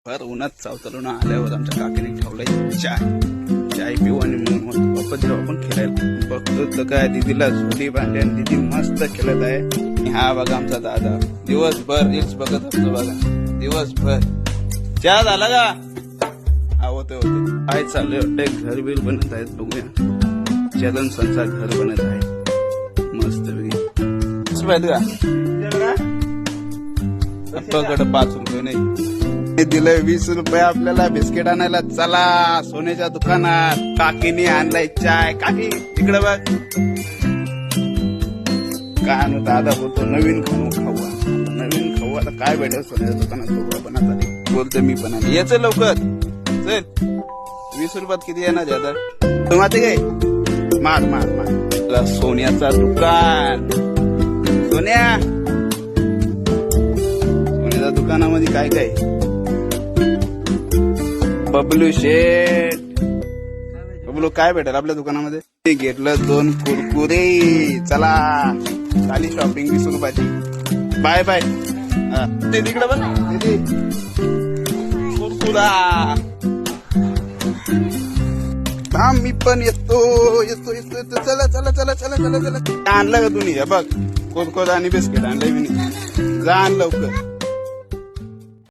भर उन्हात चावतरून आल्यावर आमच्या काकीने ठेवलाय चाय पिऊ आणि मग वापस जेव्हा आपण खेळायला बघतो तर काय दिदीला झोली बांधली आणि दिदी मस्त खेळत आहे. हा बघा आमचा दादा दिवसभर रील्स बघत असतो बघा दिवसभर. चहा झाला का? हा होते काय चाललंय वाटतंय घर बिल बनत आहेत बघूया. चलन संसार घर बनत आहे मस्त आपल्याकडे 5 रुपये नाही दिलंय 20 रुपये आपल्याला बिस्किट आणायला. चला सोन्याच्या दुकानात. काकीने आणलाय चाय. काकी इकडे बघ काय आणू. दादा बोलतो नवीन खाऊ. नवीन खाऊ आता काय भेटेल सोन्याच्या दुकानात बघू आपण आता. बोलतो मी पण आले याच लवकर चल. 20 रुपयात किती येणार आता माते काय मार सोन्याचा दुकान. सोन्याच्या दुकानामध्ये काय काय बबलू शेठ. बबलू काय भेटेल आपल्या दुकानामध्ये? घेतलं 2 कुरकुरे. चला झाली शॉपिंग 20 रुपयाची. Bye bye. ते तिकडे बघ दीदी कुरकुरा. हा मी पण येतो. चला आणलं का तुम्ही? बघ कुरकुरा आणि बिस्किट आणलंय मी. जा आण लवकर.